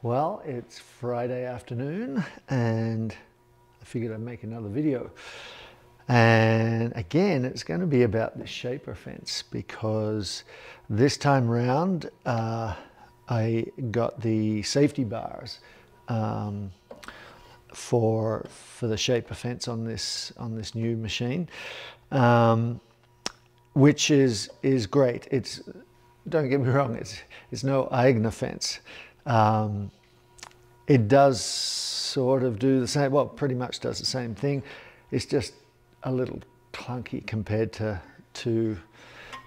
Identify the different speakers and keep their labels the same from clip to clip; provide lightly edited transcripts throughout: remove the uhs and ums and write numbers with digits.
Speaker 1: Well, it's Friday afternoon and I figured I'd make another video. And again, it's going to be about the shaper fence because this time round I got the safety bars for the shaper fence on this new machine, which is great. It's, don't get me wrong, it's no Eigner fence. It does sort of do the same, well, pretty much does the same thing. It's just a little clunky compared to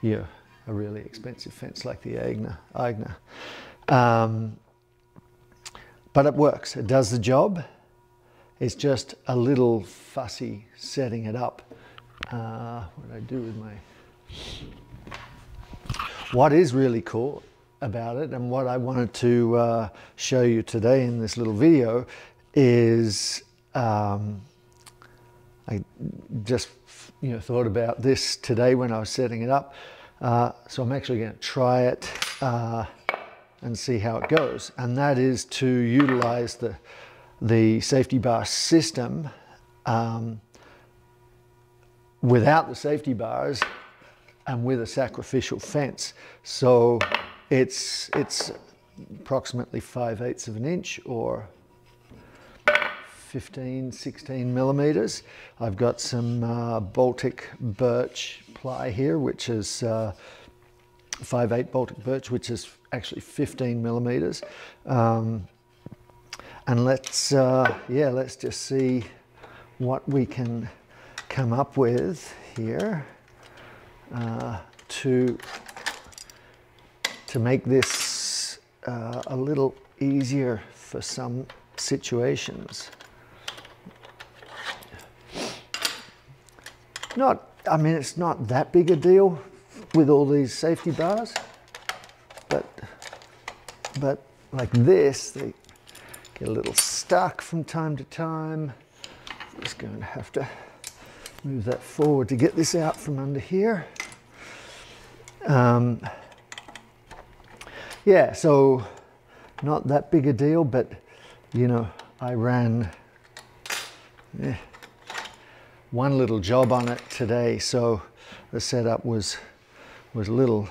Speaker 1: a really expensive fence like the Eigner. But it works, it does the job. It's just a little fussy setting it up. What did I do with my... What is really cool about it, and what I wanted to show you today in this little video, is I just thought about this today when I was setting it up. So I'm actually going to try it and see how it goes, and that is to utilize the safety bar system without the safety bars and with a sacrificial fence. So it's approximately 5/8 of an inch or 15-16 millimeters. I've got some Baltic birch ply here, which is 5/8 Baltic birch, which is actually 15 millimeters. And let's just see what we can come up with here to make this a little easier for some situations. I mean, it's not that big a deal with all these safety bars, but like this, they get a little stuck from time to time. I'm just going to have to move that forward to get this out from under here. Yeah, so not that big a deal, but I ran one little job on it today, so the setup was a little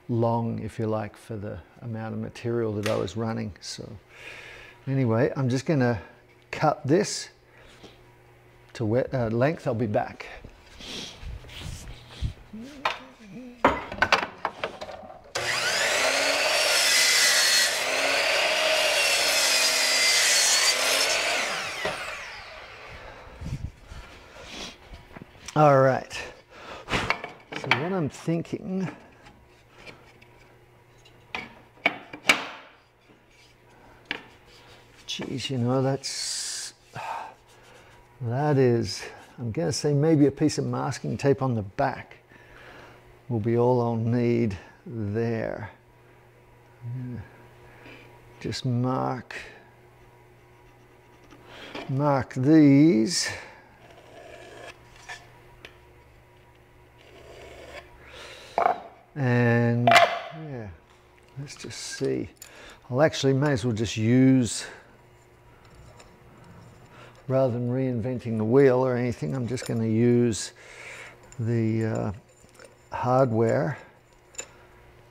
Speaker 1: long, if you like, for the amount of material that I was running. So anyway, I'm just going to cut this to length. I'll be back. All right, so what I'm thinking, geez, that is, I'm going to say maybe a piece of masking tape on the back will be all I'll need there. Just mark these. And yeah, let's just see. I'll actually may as well just use, rather than reinventing the wheel or anything, I'm just going to use the hardware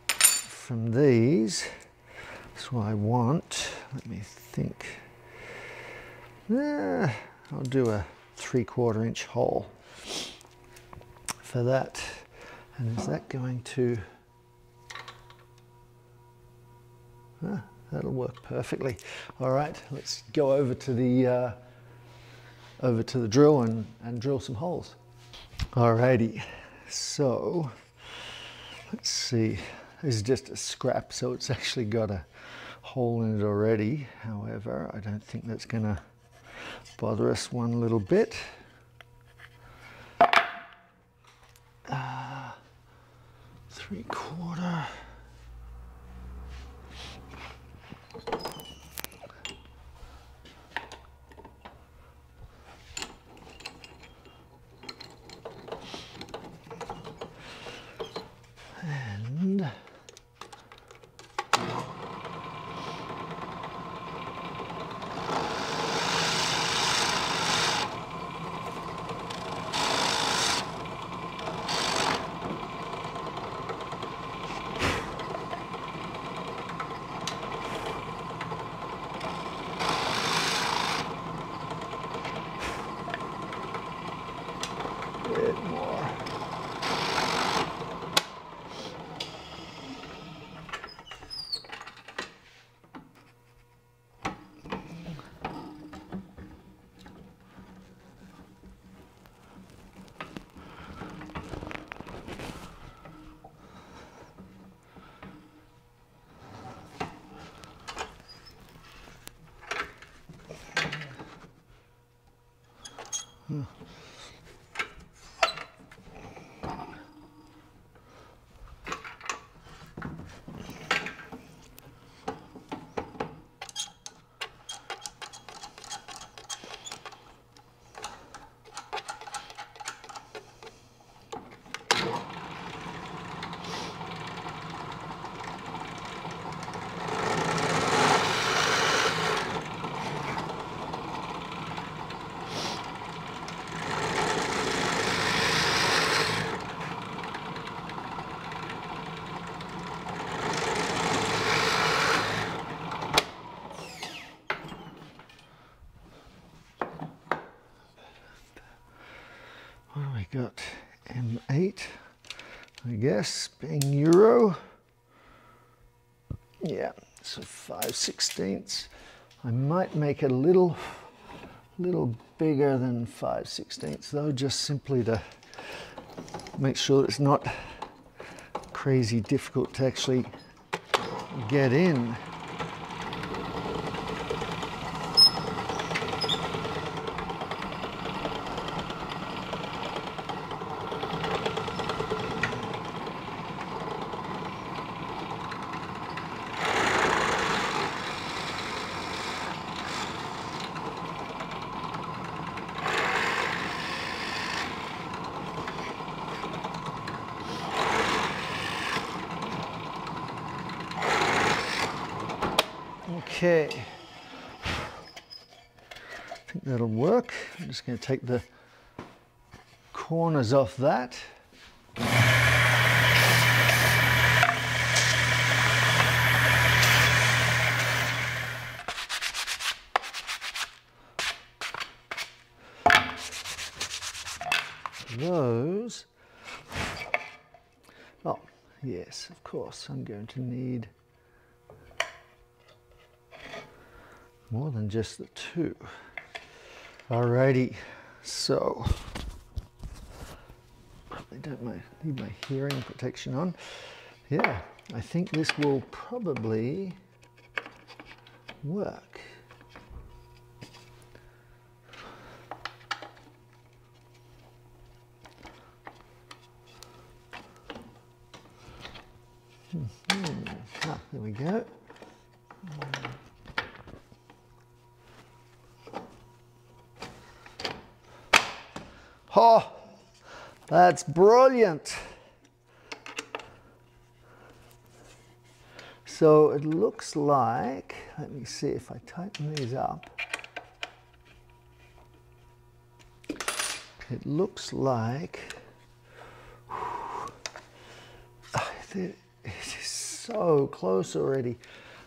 Speaker 1: from these. That's what I want. Let me think. I'll do a 3/4 inch hole for that. And is that going to... that'll work perfectly. All right, let's go over to the drill and drill some holes. Alrighty, so let's see. This is just a scrap, so it's actually got a hole in it already. However, I don't think that's going to bother us one little bit. 3/4. And What do we got? M8, I guess, being Euro. Yeah, so 5/16. I might make it a little bigger than 5/16 though, just simply to make sure it's not crazy difficult to actually get in. Okay, I think that'll work. I'm just going to take the corners off that. Those, oh yes, of course, I'm going to need more than just the two. Alrighty, so probably don't need my hearing protection on. Yeah, I think this will probably work. Ah, there we go. Oh, that's brilliant. So it looks like, let me see if I tighten these up. It looks like, it is so close already.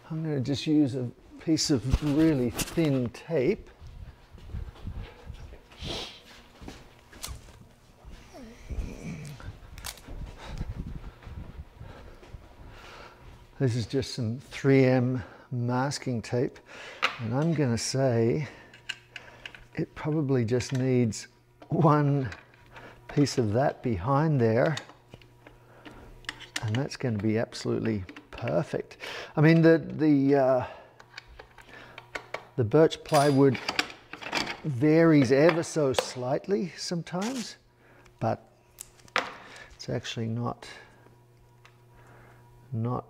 Speaker 1: I'm going to just use a piece of really thin tape. This is just some 3M masking tape, and I'm going to say it probably just needs one piece of that behind there, and that's going to be absolutely perfect. I mean, the birch plywood varies ever so slightly sometimes, but it's actually not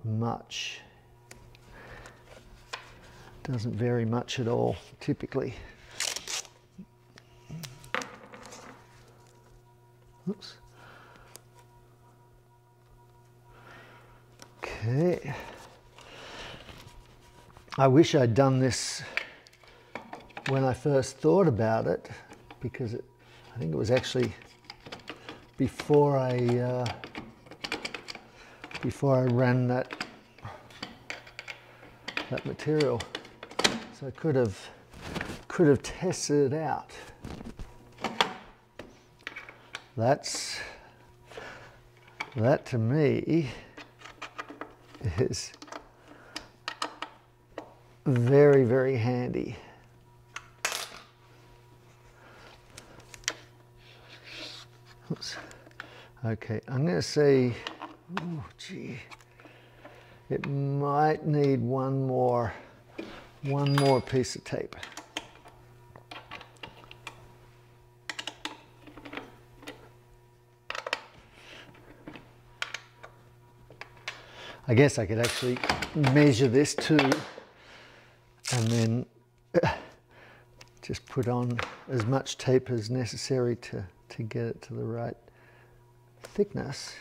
Speaker 1: much. Doesn't vary much at all, typically. Oops. Okay. I wish I'd done this when I first thought about it, because I think it was actually before I ran that material, so I could have tested it out. That to me is very, very handy. Oops. Okay, I'm going to say, oh gee, it might need one more piece of tape. I guess I could actually measure this too, and then just put on as much tape as necessary to get it to the right thickness.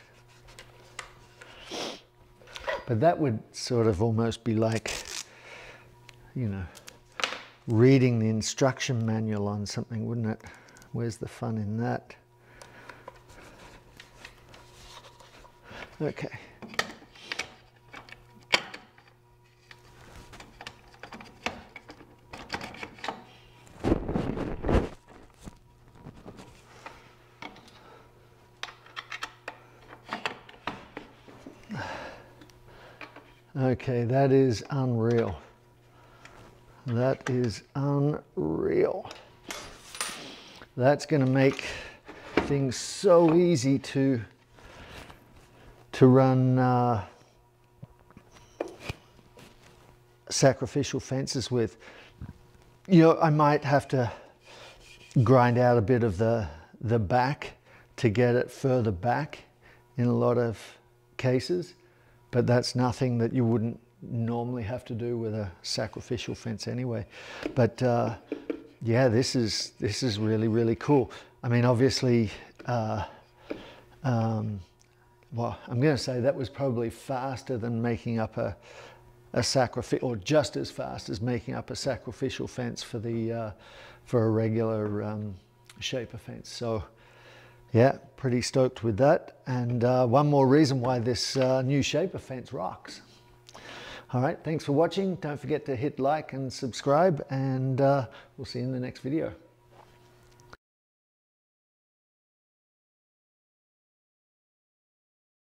Speaker 1: But that would sort of almost be like, you know, reading the instruction manual on something, wouldn't it? Where's the fun in that? Okay. Okay, that is unreal. That is unreal. That's going to make things so easy to run sacrificial fences with. You know, I might have to grind out a bit of the back to get it further back in a lot of cases, but that's nothing that you wouldn't normally have to do with a sacrificial fence anyway. But yeah, this is really, really cool. I mean, obviously, well, I'm going to say that was probably faster than making up a sacrificial, or just as fast as making up a sacrificial fence for the for a regular shaper fence. So yeah, pretty stoked with that. And one more reason why this new shaper fence rocks. All right, thanks for watching. Don't forget to hit like and subscribe, and we'll see you in the next video.